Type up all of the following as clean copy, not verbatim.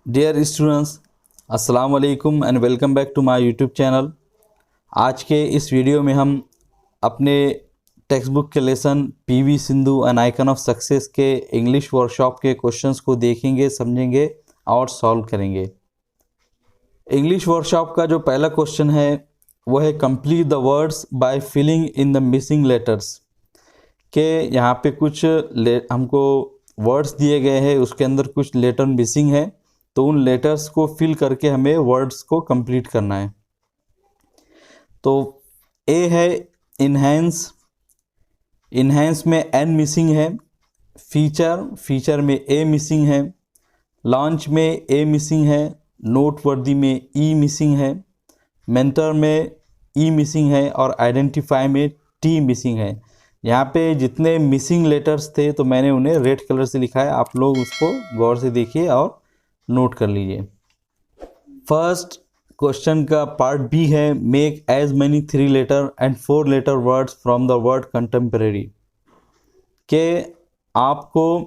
Dear students, अस्सलाम वालेकुम and welcome back to my YouTube channel. आज के इस वीडियो में हम अपने टेक्स्ट बुक के lesson PV Sindhu an icon of success के इंग्लिश वर्कशॉप के क्वेश्चंस को देखेंगे, समझेंगे और सॉल्व करेंगे। इंग्लिश वर्कशॉप का जो पहला क्वेश्चन है वो है complete the words by filling in the missing letters. के यहाँ पे कुछ हमको वर्ड्स दिए गए हैं, उसके अंदर कुछ लेटर मिसिंग है, तो उन लेटर्स को फिल करके हमें वर्ड्स को कंप्लीट करना है। तो ए है इन्हेंस, इन्हेंस में एन मिसिंग है। फीचर, फीचर में ए मिसिंग है। लॉन्च में ए मिसिंग है। नोटवर्दी में ई मिसिंग है। मेंटर में ई मिसिंग है और आइडेंटिफाई में टी मिसिंग है। यहाँ पे जितने मिसिंग लेटर्स थे तो मैंने उन्हें रेड कलर से लिखा है, आप लोग उसको गौर से देखिए और नोट कर लीजिए। फर्स्ट क्वेश्चन का पार्ट बी है make as many 3 letter and 4 letter words from the word contemporary. के आपको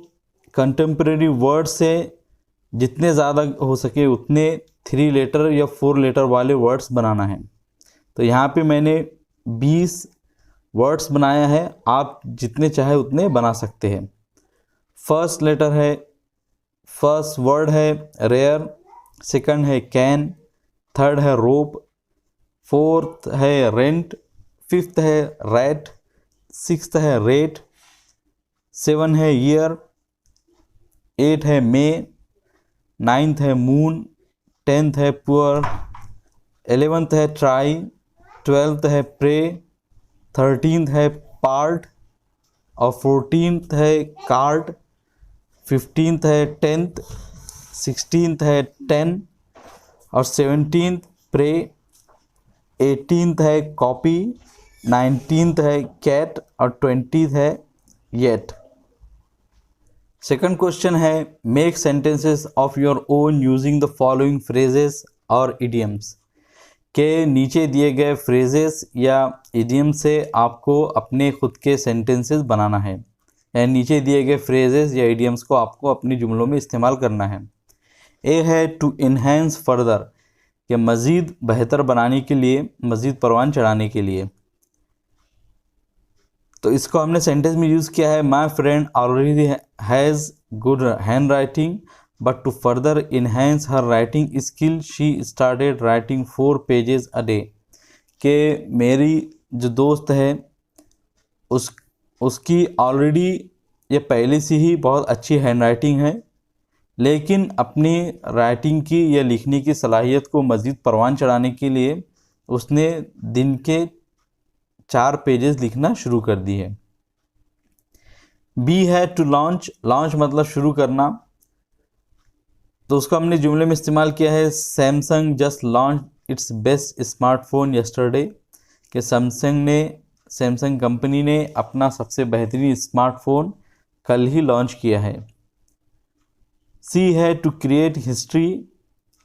कंटेम्परेरी वर्ड से जितने ज़्यादा हो सके उतने 3 लेटर या 4 लेटर वाले वर्ड्स बनाना है। तो यहाँ पे मैंने 20 वर्ड्स बनाया है, आप जितने चाहे उतने बना सकते हैं। फर्स्ट लेटर है, फर्स्ट वर्ड है रेयर, सेकंड है कैन, थर्ड है रोप, फोर्थ है रेंट, फिफ्थ है रैट, सिक्स्थ है रेट, 7 है ईयर, 8 है मे, 9th है मून, 10th है पुअर, 11th है ट्राई, 12th है प्रे, 13th है पार्ट और 14th है कार्ड, 15th है 10th, 16th है 10 और 17th प्रे, 18th है कॉपी, 19th है कैट और 20th है येट। सेकंड क्वेश्चन है make sentences of your own using the following phrases और इडियम्स। के नीचे दिए गए फ्रेजेस या इडियम से आपको अपने खुद के सेंटेंसेस बनाना है, यानी नीचे दिए गए फ्रेजेस या इडियम्स को आपको अपनी जुमलों में इस्तेमाल करना है। ए है टू इन्हेंस फर्दर, कि मज़ीद बेहतर बनाने के लिए, मज़ीद परवान चढ़ाने के लिए। तो इसको हमने सेंटेंस में यूज़ किया है my friend already has good hand writing but to further enhance her writing skill she started writing 4 pages a day. के मेरी जो दोस्त है उसकी ऑलरेडी ये पहले से ही बहुत अच्छी हैंड राइटिंग है, लेकिन अपनी राइटिंग की या लिखने की सलाहियत को मज़ीद परवान चढ़ाने के लिए उसने दिन के 4 पेजेस लिखना शुरू कर दी है। बी है टू लॉन्च, लॉन्च मतलब शुरू करना, तो उसको हमने जुमले में इस्तेमाल किया है Samsung just launch its best smartphone yesterday. कि सैमसंग कंपनी ने अपना सबसे बेहतरीन स्मार्टफोन कल ही लॉन्च किया है। सी है टू क्रिएट हिस्ट्री,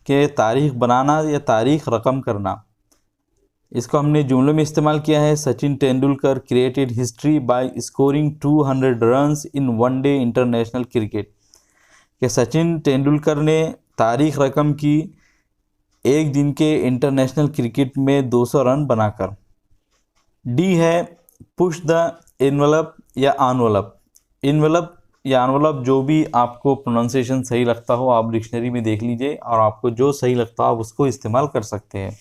के तारीख बनाना या तारीख रकम करना। इसको हमने जुमलों में इस्तेमाल किया है Sachin Tendulkar created history by scoring 200 runs in one day international cricket. कि सचिन तेंदुलकर ने तारीख रकम की एक दिन के इंटरनेशनल क्रिकेट में 200 रन बनाकर। डी है पुश द एनवलप या एनवलप। एनवलप या एनवलप जो भी आपको प्रोनाउंसिएशन सही लगता हो आप डिक्शनरी में देख लीजिए और आपको जो सही लगता हो आप उसको इस्तेमाल कर सकते हैं।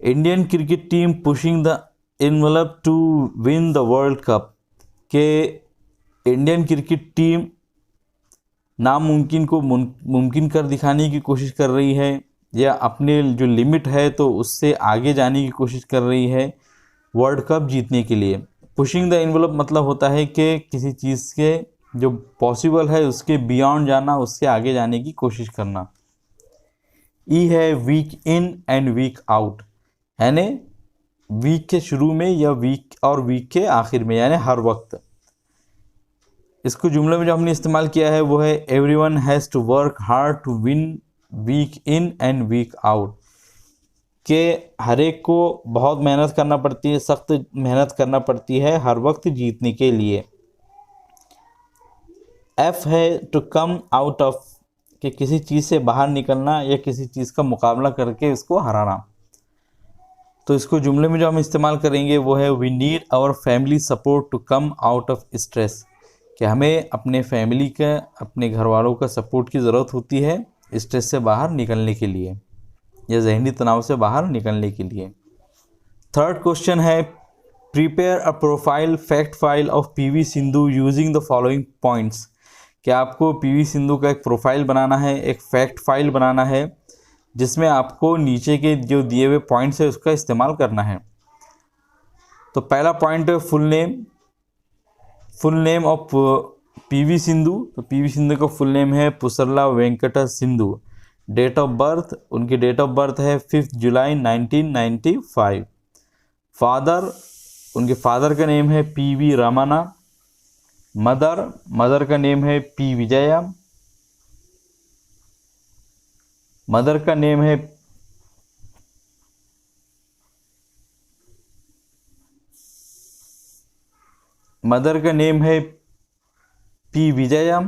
Indian cricket team pushing the envelope to win the World Cup. के इंडियन क्रिकेट टीम नामुमकिन को मुमकिन कर दिखाने की कोशिश कर रही है या अपने जो लिमिट है तो उससे आगे जाने की कोशिश कर रही है वर्ल्ड कप जीतने के लिए। पुशिंग द एनवलप मतलब होता है कि किसी चीज़ के जो पॉसिबल है उसके बियॉन्ड जाना, उससे आगे जाने की कोशिश करना। ई है week in and week out, यानी वीक के शुरू में या वीक के आखिर में, यानी हर वक्त। इसको जुमले में जो हमने इस्तेमाल किया है वो है everyone has to work hard to win week in and week out. के हर एक को बहुत मेहनत करना पड़ती है, सख्त मेहनत करना पड़ती है हर वक्त जीतने के लिए। एफ है टू कम आउट ऑफ, कि किसी चीज़ से बाहर निकलना या किसी चीज़ का मुकाबला करके उसको हराना। तो इसको जुमले में जो हम इस्तेमाल करेंगे वो है we need our family support to come out of stress, कि हमें अपने फैमिली का, अपने घर वालों का सपोर्ट की ज़रूरत होती है स्ट्रेस से बाहर निकलने के लिए या जहनी तनाव से बाहर निकलने के लिए। थर्ड क्वेश्चन है prepare a profile fact file of PV Sindhu using the following points, कि आपको पीवी सिंधु का एक प्रोफाइल बनाना है, एक फैक्ट फाइल बनाना है जिसमें आपको नीचे के जो दिए हुए पॉइंट्स है उसका इस्तेमाल करना है। तो पहला पॉइंट है full name of PV Sindhu. तो पीवी सिंधु का फुल नेम है Pusarla Venkata Sindhu. Date of birth, उनकी डेट ऑफ बर्थ है 5 जुलाई 1995। फादर, उनके फादर का नेम है पीवी रमना। मदर का नेम है पी विजया। मदर का नेम है पी विजया।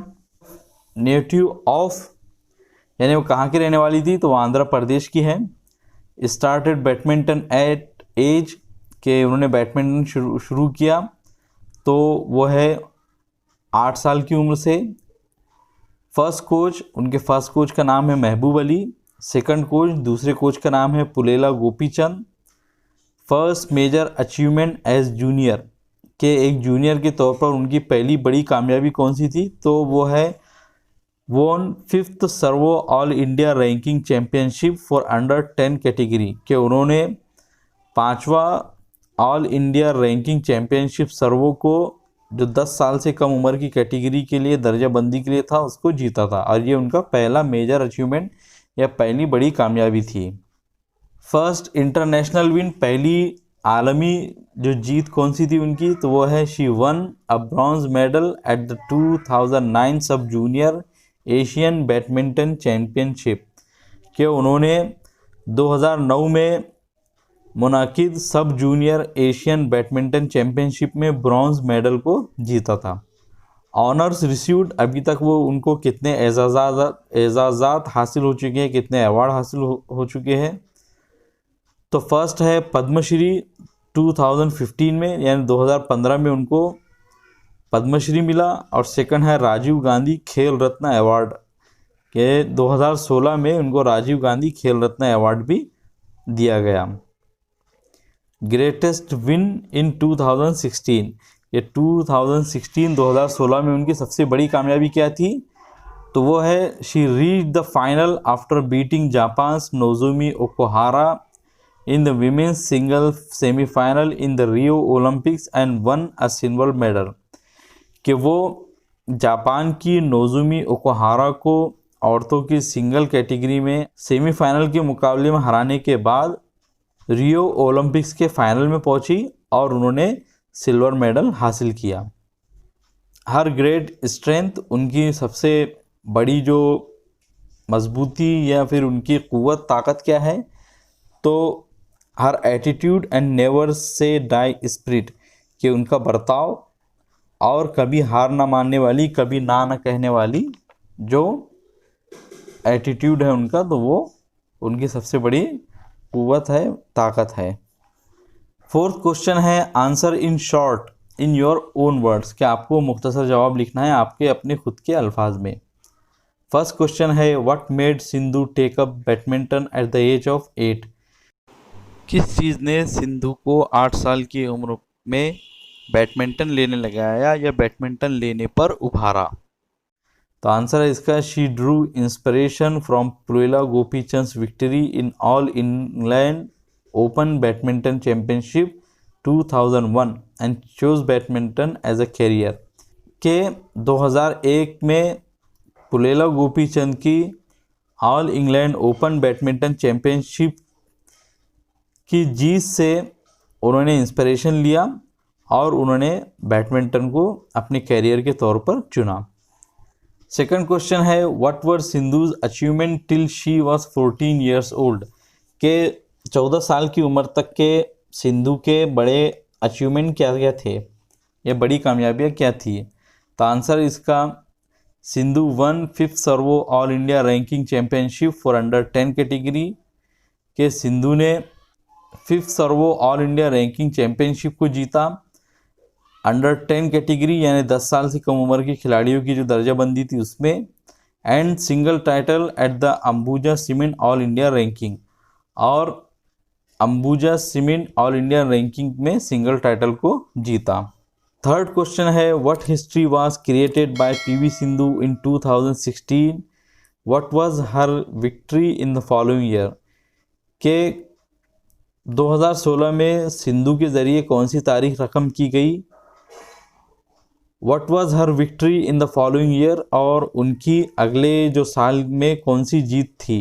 नेटिव ऑफ, यानी वो कहाँ की रहने वाली थी, तो वो आंध्र प्रदेश की है। स्टार्टेड बैडमिंटन एट एज, के उन्होंने बैडमिंटन शुरू किया तो वो है 8 साल की उम्र से। फर्स्ट कोच, उनके फर्स्ट कोच का नाम है महबूब अली। सेकंड कोच, दूसरे कोच का नाम है Pullela Gopichand. First major achievement as junior, के एक जूनियर के तौर पर उनकी पहली बड़ी कामयाबी कौन सी थी, तो वो है won 5th Servo all India ranking championship for under 10 category, के उन्होंने 5वां all India ranking championship Servo को, जो 10 साल से कम उम्र की कैटेगरी के लिए दर्जा बंदी के लिए था, उसको जीता था और ये उनका पहला मेजर अचीवमेंट या पहली बड़ी कामयाबी थी। फर्स्ट इंटरनेशनल विन, पहली आलमी जो जीत कौन सी थी उनकी, तो वो है she one a bronze medal at the 2009 सब जूनियर एशियन बैडमिंटन चैम्पियनशिप, के उन्होंने 2009 में मुनाकिद sub junior Asian badminton championship में ब्रॉन्ज मेडल को जीता था। ऑनर्स रिसीव्ड, अभी तक वो उनको कितने एजाज़ात हासिल हो चुके हैं, कितने अवार्ड हासिल हो चुके हैं, तो फर्स्ट है पद्मश्री 2015 में, यानी 2015 में उनको पद्मश्री मिला, और सेकंड है राजीव गांधी खेल रत्न अवार्ड, के 2016 में उनको राजीव गांधी खेल रत्न अवार्ड भी दिया गया। ग्रेटेस्ट विन इन 2016, ये 2016 में उनकी सबसे बड़ी कामयाबी क्या थी, तो वो है she reach the final after beating Japan's Nozomi Okuhara in the women's single semifinal in the Rio Olympics and one a silver medal, कि वो जापान की नोजोमी ओकुहारा को औरतों की सिंगल कैटेगरी में सेमीफाइनल के मुकाबले में हराने के बाद रियो ओलंपिक्स के फाइनल में पहुंची और उन्होंने सिल्वर मेडल हासिल किया। हर ग्रेट स्ट्रेंथ, उनकी सबसे बड़ी जो मजबूती या फिर उनकी क़ुव्वत ताकत क्या है, तो her attitude and never say die spirit, कि उनका बर्ताव और कभी हार ना मानने वाली, कभी ना न कहने वाली जो एटीट्यूड है उनका, तो वो उनकी सबसे बड़ी क़ुव्वत है, ताकत है। फोर्थ क्वेश्चन है answer in short in your own words, कि आपको मुख्तसर जवाब लिखना है आपके अपने खुद के अल्फाज में। फर्स्ट क्वेश्चन है what made Sindhu take up badminton at the age of 8, किस चीज़ ने सिंधु को 8 साल की उम्र में बैडमिंटन लेने लगाया या बैडमिंटन लेने पर उभारा। तो आंसर है इसका she drew inspiration from Pullela Gopichand's victory in all England open badminton championship 2001 and chose badminton as a career, के 2001 में पुलेला गोपीचंद की all England open badminton championship की जीत से उन्होंने इंस्पिरेशन लिया और उन्होंने बैडमिंटन को अपने कैरियर के तौर पर चुना। सेकंड क्वेश्चन है what were Sindhu's achievement till she was 14 years old, के 14 साल की उम्र तक के सिंधु के बड़े अचीवमेंट क्या क्या थे, ये बड़ी कामयाबियाँ क्या थी। तो आंसर इसका Sindhu one 5th Servo all India ranking championship for under 10 category. के सिंधु ने 5th Servo all India ranking championship को जीता अंडर 10 कैटेगरी, यानी 10 साल से कम उम्र के खिलाड़ियों की जो दर्जाबंदी थी उसमें। And single title at the Ambuja cement all India ranking, और Ambuja cement all India ranking में सिंगल टाइटल को जीता। थर्ड क्वेश्चन है what history was created by PV Sindhu in 2016, what was her victory in the following year. के 2016 में सिंधु के ज़रिए कौन सी तारीख रकम की गई, what was her victory in the following year, और उनकी अगले जो साल में कौन सी जीत थी,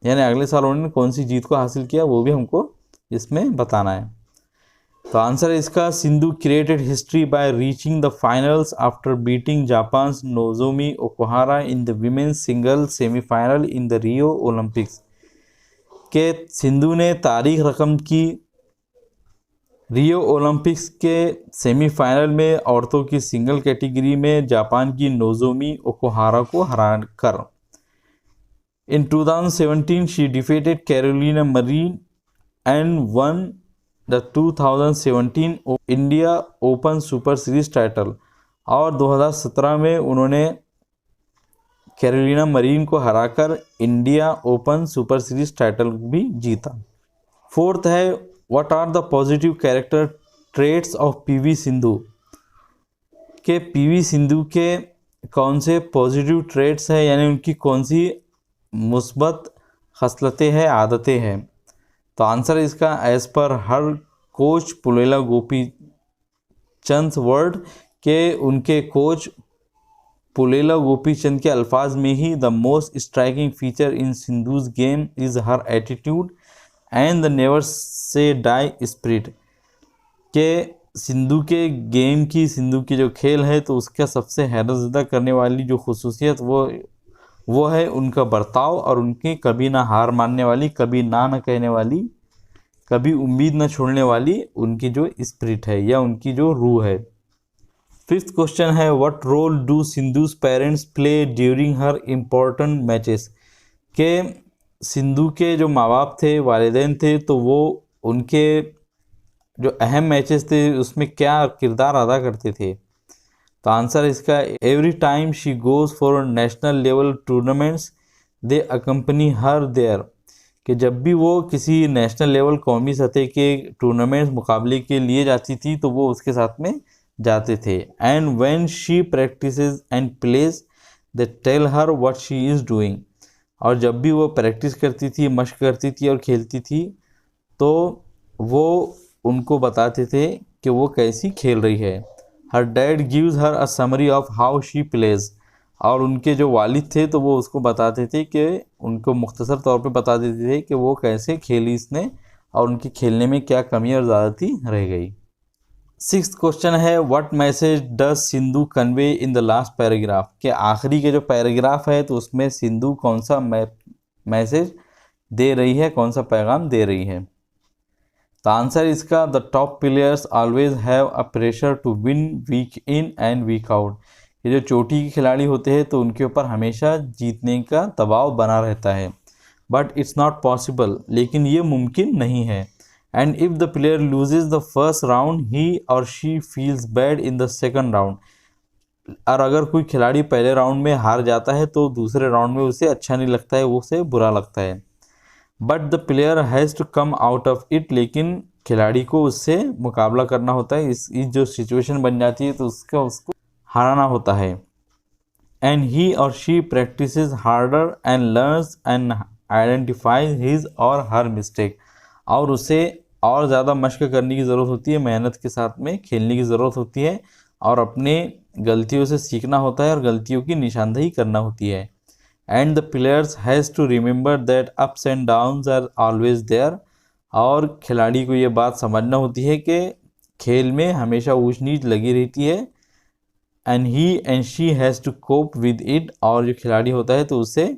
यानी अगले साल उन्होंने कौन सी जीत को हासिल किया, वो भी हमको इसमें बताना है। तो आंसर है इसका, Sindhu created history by reaching the finals after beating Japan's Nozomi Okuhara in the women's single semifinal in the Rio Olympics. के सिंधु ने तारीख रकम की रियो ओलंपिक्स के सेमीफाइनल में औरतों की सिंगल कैटेगरी में जापान की नोजोमी ओकुहारा को हराकर। In 2017 she defeated Carolina Marin and won the 2017 India Open Super Series title, और 2017 में उन्होंने कैरोलिना मरीन को हराकर India Open Super Series title भी जीता। फोर्थ है what are the positive character traits of PV Sindhu. के पीवी सिंधु के कौन से पॉजिटिव ट्रेट्स हैं, यानी उनकी कौन सी मुस्बत खसलतें हैं, आदतें हैं। तो आंसर इसका as per her coach Pullela Gopichand word के उनके कोच पुलेला गोपीचंद के अल्फाज में ही the most striking feature in Sindhu's game is her attitude and the never say die spirit. के सिंधु के गेम की, सिंधु की जो खेल है तो उसका सबसे हैरतज़दा करने वाली जो खुसूसियत वो है उनका बर्ताव और उनकी कभी ना हार मानने वाली, कभी ना कहने वाली, कभी उम्मीद न छोड़ने वाली उनकी जो स्पिरिट है या उनकी जो रूह है। फिफ्थ क्वेश्चन है what role do Sindhu's parents play during her important matches. के सिंधु के जो माँ बाप थे, वालिदैन थे, तो वो उनके जो अहम मैचेस थे उसमें क्या किरदार अदा करते थे। तो आंसर इसका every time she goes for national level tournaments they accompany her there. कि जब भी वो किसी नेशनल लेवल कौमी सतह के टूर्नामेंट्स मुकाबले के लिए जाती थी तो वो उसके साथ में जाते थे। And when she practises and plays they tell her what she is doing. और जब भी वो प्रैक्टिस करती थी, मशक करती थी और खेलती थी तो वो उनको बताते थे कि वो कैसी खेल रही है। हर dad gives her a summary of how she plays. और उनके जो वालिद थे तो वो उसको बताते थे कि उनको मुख्तसर तौर पे बता देते थे कि वो कैसे खेली इसने और उनके खेलने में क्या कमी और ज़्यादती रह गई। सिक्स्थ क्वेश्चन है what message does Sindhu convey in the last paragraph. के आखिरी के जो पैराग्राफ है तो उसमें सिंधु कौन सा मैसेज दे रही है, कौन सा पैगाम दे रही है। तो आंसर इसका the top players always have a pressure to win week in and week out. ये जो चोटी के खिलाड़ी होते हैं तो उनके ऊपर हमेशा जीतने का दबाव बना रहता है, बट इट्स नॉट पॉसिबल, लेकिन ये मुमकिन नहीं है। And if the player loses the first round ही और she feels bad in the second round. और अगर कोई खिलाड़ी पहले राउंड में हार जाता है तो दूसरे राउंड में उसे अच्छा नहीं लगता है, वो उसे बुरा लगता है। But the player has to come out of it. लेकिन खिलाड़ी को उससे मुकाबला करना होता है, इस जो सिचुएशन बन जाती है तो उसको हराना होता है। एंड ही और she practices harder and learns and identifies his और हर मिस्टेक। और उसे और ज़्यादा मशक करने की ज़रूरत होती है, मेहनत के साथ में खेलने की ज़रूरत होती है और अपने गलतियों से सीखना होता है और गलतियों की निशानदेही करना होती है। And the players has to remember that ups and downs are always there. और खिलाड़ी को ये बात समझना होती है कि खेल में हमेशा ऊंच नीच लगी रहती है। And he and she has to cope with it. और जो खिलाड़ी होता है तो उसे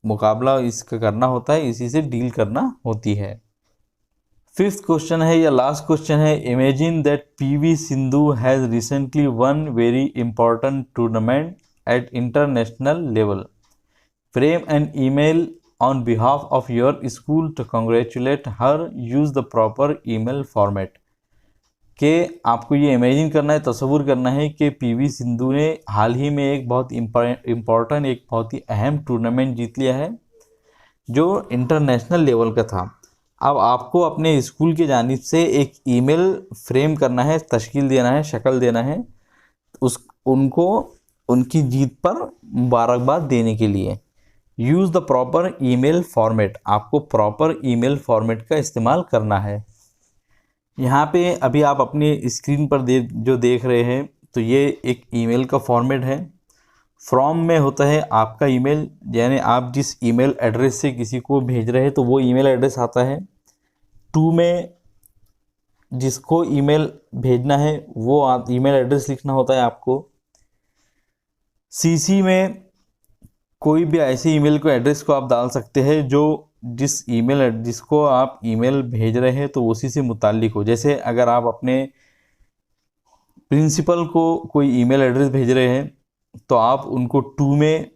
मुकाबला इसका करना होता है, इसी से डील करना होती है। फिफ्थ क्वेश्चन है या लास्ट क्वेश्चन है imagine that PV Sindhu has recently one very important tournament at international level. Frame an email on behalf of your school to congratulate her. Use the proper email format. कि आपको ये imagine करना है, तस्वुर करना है कि पीवी सिंधु ने हाल ही में एक बहुत इम्पॉर्टेंट, एक बहुत ही अहम टूर्नामेंट जीत लिया है जो इंटरनेशनल लेवल का था। अब आपको अपने स्कूल की जानिब से एक ईमेल फ्रेम करना है, तश्कील देना है, शक्ल देना है उनको उनकी जीत पर मुबारकबाद देने के लिए। Use the proper email format, आपको प्रॉपर ईमेल फॉर्मेट का इस्तेमाल करना है। यहाँ पे अभी आप अपनी स्क्रीन पर जो देख रहे हैं तो ये एक ईमेल का फॉर्मेट है। फ्रॉम में होता है आपका ईमेल, यानी आप जिस ईमेल एड्रेस से किसी को भेज रहे हैं तो वो ईमेल एड्रेस आता है। टू में जिसको ईमेल भेजना है वो ईमेल एड्रेस लिखना होता है आपको। सीसी में कोई भी ऐसे ईमेल को एड्रेस को आप डाल सकते हैं जो जिसको आप ईमेल भेज रहे हैं तो उसी से मुताल्लिक हो। जैसे अगर आप अपने प्रिंसिपल को कोई ईमेल एड्रेस भेज रहे हैं तो आप उनको 2 में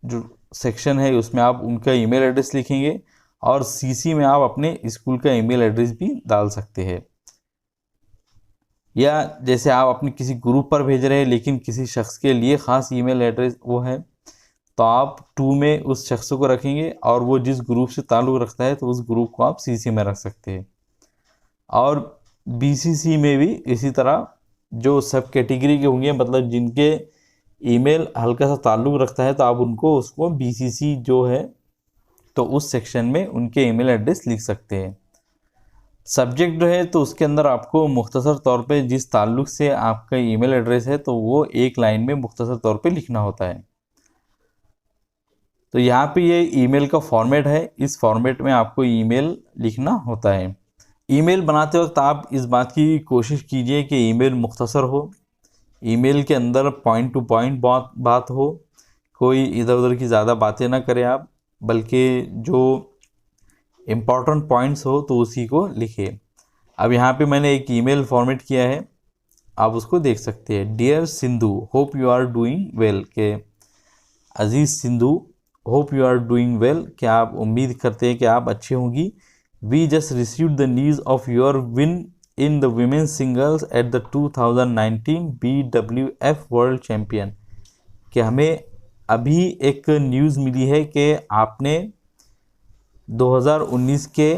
जो सेक्शन है उसमें आप उनका ईमेल एड्रेस लिखेंगे और सीसी में आप अपने स्कूल का ईमेल एड्रेस भी डाल सकते हैं। या जैसे आप अपने किसी ग्रुप पर भेज रहे हैं लेकिन किसी शख्स के लिए ख़ास ईमेल एड्रेस वो है तो आप 2 में उस शख्स को रखेंगे और वो जिस ग्रुप से ताल्लुक़ रखता है तो उस ग्रुप को आप सीसी में रख सकते हैं। और बीसीसी में भी इसी तरह जो सब कैटेगरी के होंगे, मतलब जिनके ईमेल हल्का सा ताल्लुक़ रखता है तो आप उसको बीसीसी जो है तो उस सेक्शन में उनके ईमेल एड्रेस लिख सकते हैं। सब्जेक्ट जो है तो उसके अंदर आपको मुख्तसर तौर पे जिस ताल्लुक़ से आपका ईमेल एड्रेस है तो वो एक लाइन में मुख्तसर तौर पे लिखना होता है। तो यहाँ पे ये ईमेल का फॉर्मेट है, इस फॉर्मेट में आपको ईमेल लिखना होता है। ईमेल बनाते वक्त आप इस बात की कोशिश कीजिए कि ईमेल मुख्तसर हो, ईमेल के अंदर पॉइंट टू पॉइंट बात हो, कोई इधर उधर की ज़्यादा बातें ना करें आप, बल्कि जो इम्पॉर्टेंट पॉइंट्स हो तो उसी को लिखिए। अब यहाँ पे मैंने एक ईमेल फॉर्मेट किया है, आप उसको देख सकते हैं। Dear Sindhu, hope you are doing well, के अजीज़ Sindhu hope you are doing well, क्या आप उम्मीद करते हैं कि आप अच्छे होंगी। We just received the news of your win in the women's singles at the 2019 BWF world champion, कि हमें अभी एक न्यूज़ मिली है कि आपने 2019 के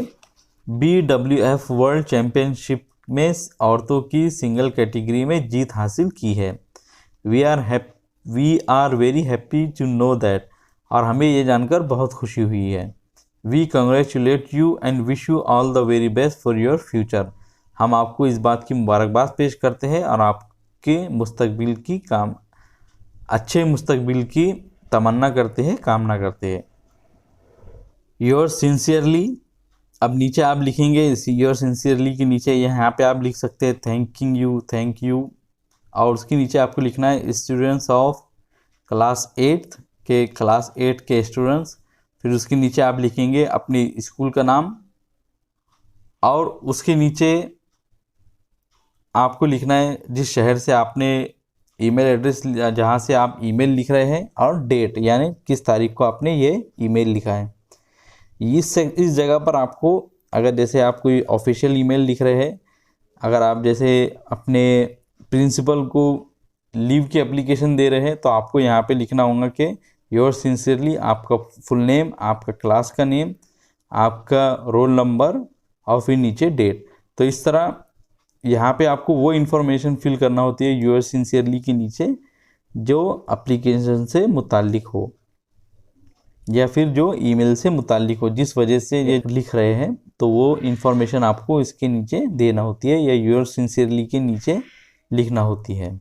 BWF वर्ल्ड चैम्पियनशिप में औरतों की सिंगल कैटेगरी में जीत हासिल की है। We are very happy to know that, और हमें ये जानकर बहुत खुशी हुई है। We congratulate you and wish you all the very best for your future, हम आपको इस बात की मुबारकबाद पेश करते हैं और आपके मुस्तकबिल की अच्छे मुस्तकबिल की तमन्ना करते हैं, कामना करते हैं। योर सिंसियरली, अब नीचे आप लिखेंगे योर सिंसियरली के नीचे यहाँ पे आप लिख सकते हैं थैंक यू, और उसके नीचे आपको लिखना है स्टूडेंट्स ऑफ क्लास 8 के क्लास 8 के स्टूडेंट्स। फिर उसके नीचे आप लिखेंगे अपनी स्कूल का नाम और उसके नीचे आपको लिखना है जिस शहर से आपने ईमेल एड्रेस जहाँ से आप ईमेल लिख रहे हैं और डेट, यानी किस तारीख को आपने ये ईमेल लिखा है। इस जगह पर आपको, अगर जैसे आप कोई ऑफिशियल ईमेल लिख रहे हैं, अगर आप जैसे अपने प्रिंसिपल को लीव की एप्लीकेशन दे रहे हैं तो आपको यहाँ पे लिखना होगा कि योर सिंसियरली, आपका फुल नेम, आपका क्लास का नेम, आपका रोल नंबर और फिर नीचे डेट। तो इस तरह यहाँ पे आपको वो इन्फॉर्मेशन फिल करना होती है योर सिंसियरली के नीचे जो एप्लीकेशन से मुताल्लिक हो या फिर जो ईमेल से मुताल्लिक हो, जिस वजह से ये लिख रहे हैं तो वो इन्फॉर्मेशन आपको इसके नीचे देना होती है या योर सिंसियरली के नीचे लिखना होती है।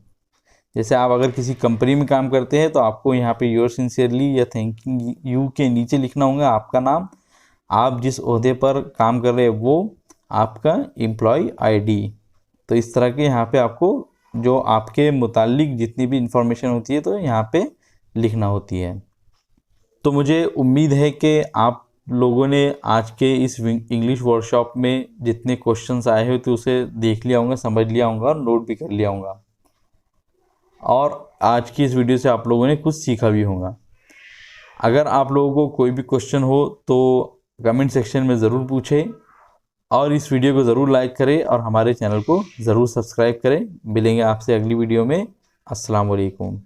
जैसे आप अगर किसी कंपनी में काम करते हैं तो आपको यहाँ पे योर सिंसियरली या थैंक यू के नीचे लिखना होगा आपका नाम, आप जिस ओहदे पर काम कर रहे हैं वो, आपका एम्प्लॉय आईडी। तो इस तरह के यहाँ पे आपको जो आपके मुताल्लिक जितनी भी इंफॉर्मेशन होती है तो यहाँ पे लिखना होती है। तो मुझे उम्मीद है कि आप लोगों ने आज के इस इंग्लिश वर्कशॉप में जितने क्वेश्चंस आए हैं तो उसे देख लिया होगा, समझ लिया होगा और नोट भी कर लिया होगा। और आज की इस वीडियो से आप लोगों ने कुछ सीखा भी होगा। अगर आप लोगों को कोई भी क्वेश्चन हो तो कमेंट सेक्शन में ज़रूर पूछें और इस वीडियो को ज़रूर लाइक करें और हमारे चैनल को ज़रूर सब्सक्राइब करें। मिलेंगे आपसे अगली वीडियो में। अस्सलाम वालेकुम।